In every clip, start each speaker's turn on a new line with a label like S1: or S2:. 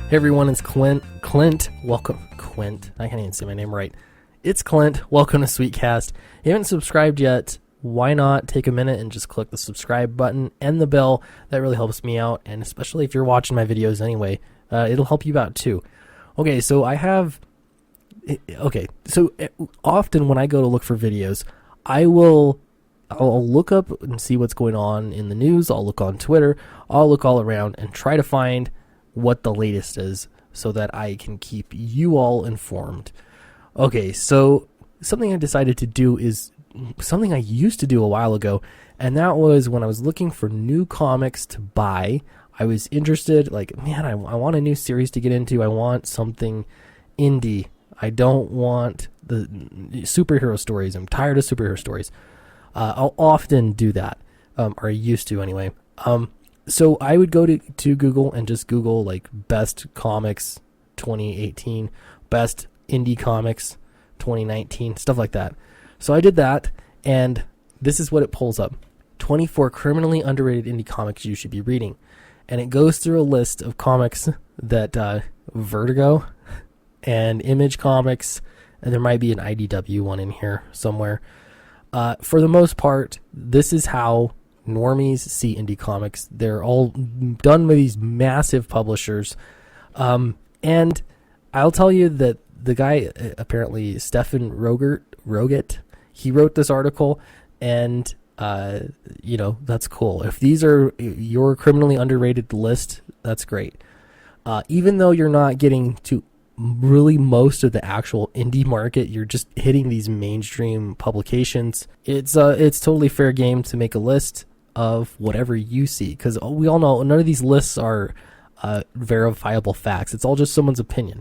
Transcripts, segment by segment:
S1: Hey everyone, it's Clint. Welcome, Quint. I can't even say my name right. It's Clint. Welcome to Sweetcast. If you haven't subscribed yet, why not take a minute and just click the subscribe button and the bell? That really helps me out, and especially if you're watching my videos anyway, it'll help you out too. Okay, so often when I go to look for videos, I'll look up and see what's going on in the news. I'll look on Twitter. I'll look all around and try to find what the latest is so that I can keep you all informed. Okay, so something I decided to do is something I used to do a while ago, and that was when I was looking for new comics to buy. I was interested, I want a new series to get into. I want something indie. I don't want the superhero stories. I'm tired of superhero stories. I'll often do that, or I used to anyway. So I would go to Google and just Google best comics 2018, best indie comics 2019, stuff like that. So I did that, and this is what it pulls up. 24 criminally underrated indie comics you should be reading. And it goes through a list of comics that Vertigo and Image Comics, and there might be an IDW one in here somewhere. For the most part, this is how normies see indie comics. They're all done by these massive publishers. And I'll tell you that the guy, apparently Stefan Roget, he wrote this article, and that's cool. If these are your criminally underrated list, that's great. Even though you're not getting to really most of the actual indie market, you're just hitting these mainstream publications. It's totally fair game to make a list of whatever you see, because we all know none of these lists are verifiable facts. It's all just someone's opinion.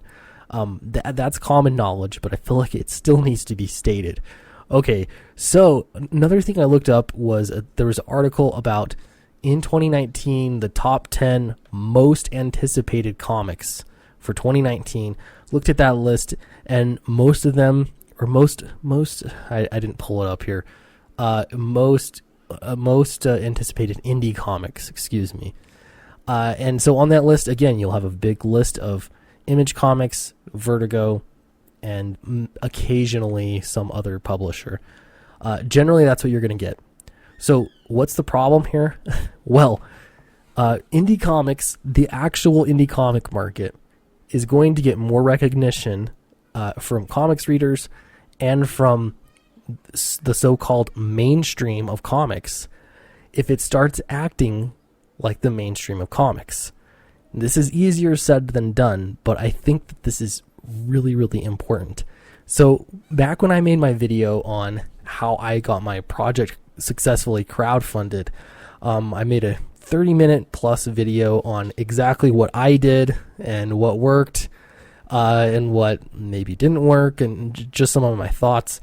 S1: That's common knowledge, but I feel like it still needs to be stated. Okay, so another thing I looked up was there was an article about, in 2019, the top 10 most anticipated comics for 2019. Looked at that list, and most of them, or most I didn't pull it up here, most anticipated indie comics, excuse me. And so on that list, again, you'll have a big list of Image Comics, Vertigo, and occasionally some other publisher. Generally, that's what you're going to get. So what's the problem here? Well, indie comics, the actual indie comic market, is going to get more recognition from comics readers and from the so-called mainstream of comics if it starts acting like the mainstream of comics. This is easier said than done, but I think that this is really, really important. So back when I made my video on how I got my project successfully crowdfunded, I made a 30-minute plus video on exactly what I did and what worked and what maybe didn't work, and just some of my thoughts.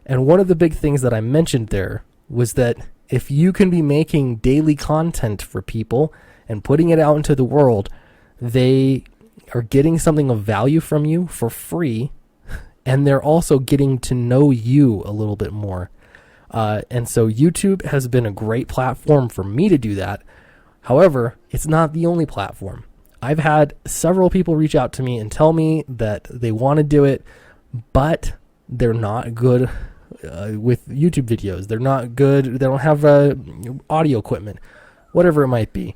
S1: And one of the big things that I mentioned there was that if you can be making daily content for people and putting it out into the world, they are getting something of value from you for free, and they're also getting to know you a little bit more. And so YouTube has been a great platform for me to do that. However, it's not the only platform. I've had several people reach out to me and tell me that they want to do it, but they're not good with YouTube videos. They're not good. They don't have audio equipment, whatever it might be.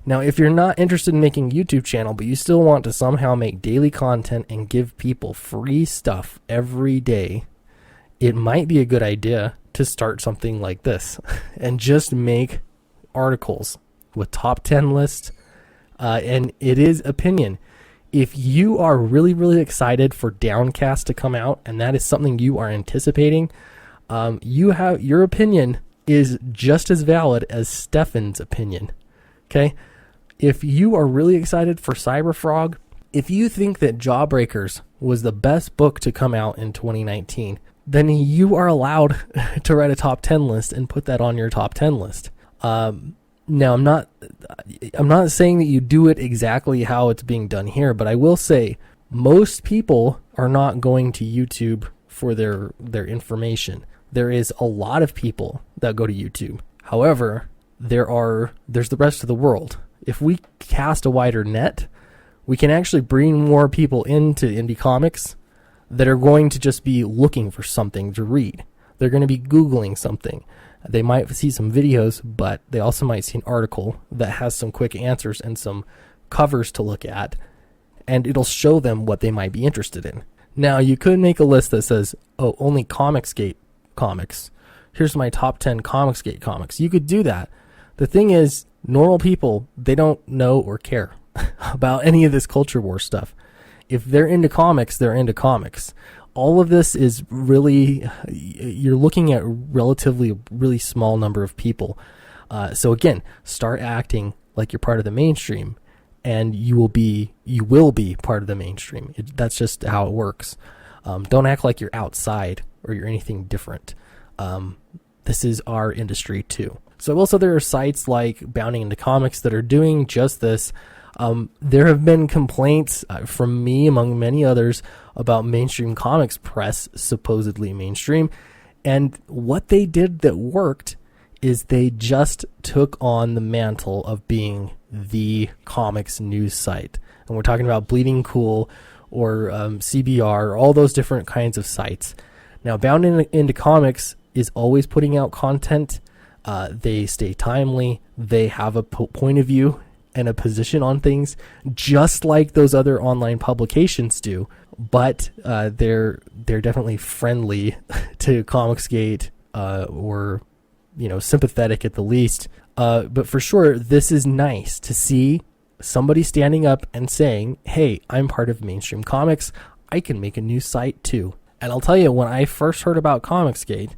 S1: Now, if you're not interested in making a YouTube channel, but you still want to somehow make daily content and give people free stuff every day, it might be a good idea to start something like this and just make articles with top 10 lists. And it is opinion. If you are really, really excited for Downcast to come out, and that is something you are anticipating, your opinion is just as valid as Stefan's opinion. Okay? If you are really excited for Cyberfrog, if you think that Jawbreakers was the best book to come out in 2019, then you are allowed to write a top 10 list and put that on your top 10 list. Now, I'm not saying that you do it exactly how it's being done here, but I will say most people are not going to YouTube for their information. There is a lot of people that go to YouTube. However, there's the rest of the world. If we cast a wider net, we can actually bring more people into indie comics that are going to just be looking for something to read. They're going to be Googling something. They might see some videos, but they also might see an article that has some quick answers and some covers to look at, and it'll show them what they might be interested in. Now, you could make a list that says, oh, only Comicsgate comics. Here's my top 10 Comicsgate comics. You could do that. The thing is, normal people, they don't know or care about any of this culture war stuff. If they're into comics, they're into comics. All of this is really, you're looking at relatively a really small number of people. So again, start acting like you're part of the mainstream, and you will be part of the mainstream. That's just how it works. Don't act like you're outside or you're anything different. This is our industry too. So also there are sites like Bounding Into Comics that are doing just this. There have been complaints from me, among many others, about mainstream comics press, supposedly mainstream. And what they did that worked is they just took on the mantle of being the comics news site. And we're talking about Bleeding Cool or CBR, all those different kinds of sites. Now, Bounding Into Comics is always putting out content. They stay timely. They have a point of view and a position on things, just like those other online publications do. But they're definitely friendly to Comicsgate or sympathetic at the least. But for sure, this is nice to see somebody standing up and saying, "Hey, I'm part of mainstream comics. I can make a new site too." And I'll tell you, when I first heard about Comicsgate,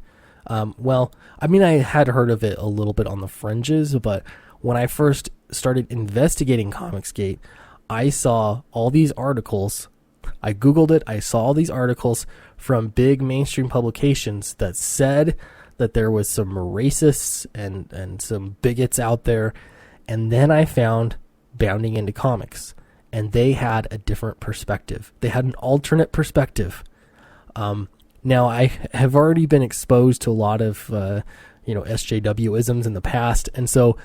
S1: I had heard of it a little bit on the fringes, but when I first started investigating Comicsgate, I saw all these articles. I Googled it. I saw all these articles from big mainstream publications that said that there was some racists and some bigots out there. And then I found Bounding Into Comics, and they had a different perspective. They had an alternate perspective. Now, I have already been exposed to a lot of, SJW-isms in the past. And so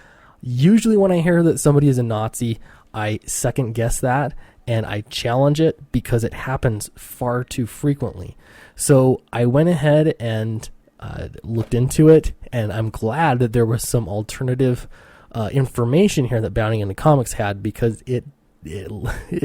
S1: usually when I hear that somebody is a Nazi, I second guess that and I challenge it because it happens far too frequently. So I went ahead and looked into it, and I'm glad that there was some alternative information here that Bounding Into Comics had, because it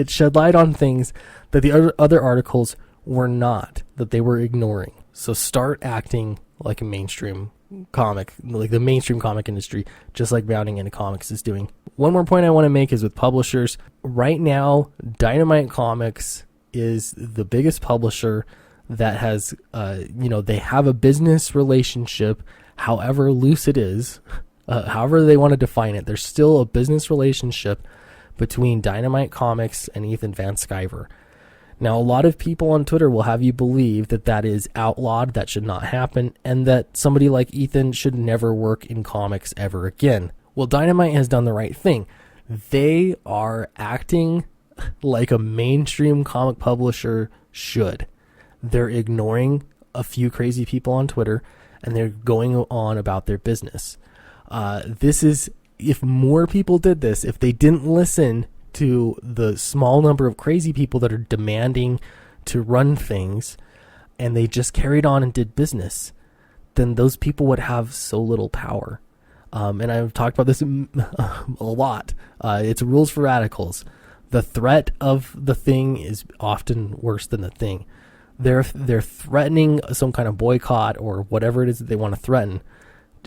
S1: shed light on things that the other articles were not, that they were ignoring. So start acting like a mainstream comic, like the mainstream comic industry, just like Bounding Into Comics is doing. One more point I want to make is with publishers. Right now, Dynamite Comics is the biggest publisher that has, they have a business relationship, however loose it is, however they want to define it. There's still a business relationship between Dynamite Comics and Ethan Van Sciver. Now, a lot of people on Twitter will have you believe that that is outlawed, that should not happen, and that somebody like Ethan should never work in comics ever again. Well, Dynamite has done the right thing. They are acting like a mainstream comic publisher should. They're ignoring a few crazy people on Twitter, and they're going on about their business. If more people did this, if they didn't listen to the small number of crazy people that are demanding to run things, and they just carried on and did business, then those people would have so little power. And I've talked about this a lot. It's rules for radicals. The threat of the thing is often worse than the thing. They're threatening some kind of boycott or whatever it is that they want to threaten.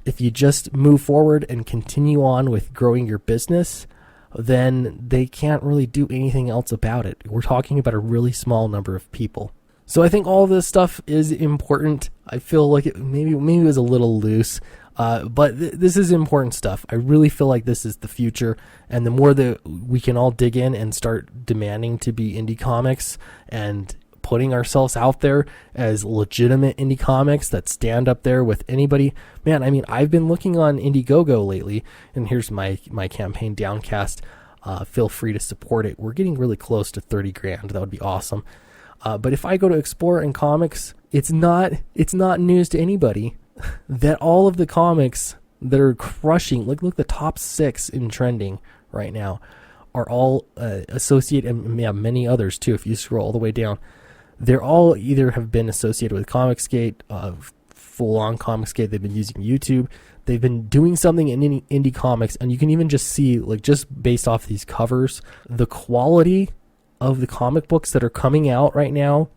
S1: If you just move forward and continue on with growing your business, then they can't really do anything else about it. We're talking about a really small number of people. So I think all of this stuff is important. I feel like it maybe it was a little loose, but this is important stuff. I really feel like this is the future, and the more that we can all dig in and start demanding to be indie comics and putting ourselves out there as legitimate indie comics that stand up there with anybody. Man, I mean, I've been looking on Indiegogo lately, and here's my campaign, Downcast. Feel free to support it. We're getting really close to 30 grand. That would be awesome. But if I go to Explore and Comics, it's not news to anybody that all of the comics that are crushing, look the top 6 in trending right now, are all associated, and many others too. If you scroll all the way down, they're all either have been associated with Comicsgate, full-on Comicsgate. They've been using YouTube. They've been doing something in indie comics, and you can even just see, like, just based off these covers, the quality of the comic books that are coming out right now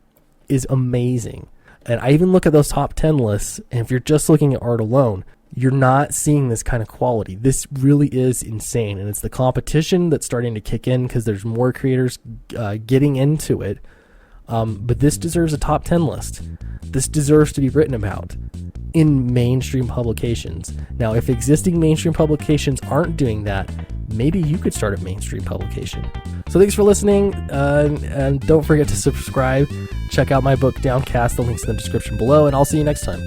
S1: is amazing. And I even look at those top 10 lists, and if you're just looking at art alone, you're not seeing this kind of quality. This really is insane, and it's the competition that's starting to kick in because there's more creators getting into it. But this deserves a top 10 list. This deserves to be written about in mainstream publications. Now, if existing mainstream publications aren't doing that, maybe you could start a mainstream publication. So thanks for listening, and don't forget to subscribe. Check out my book, Downcast. The link's in the description below, and I'll see you next time.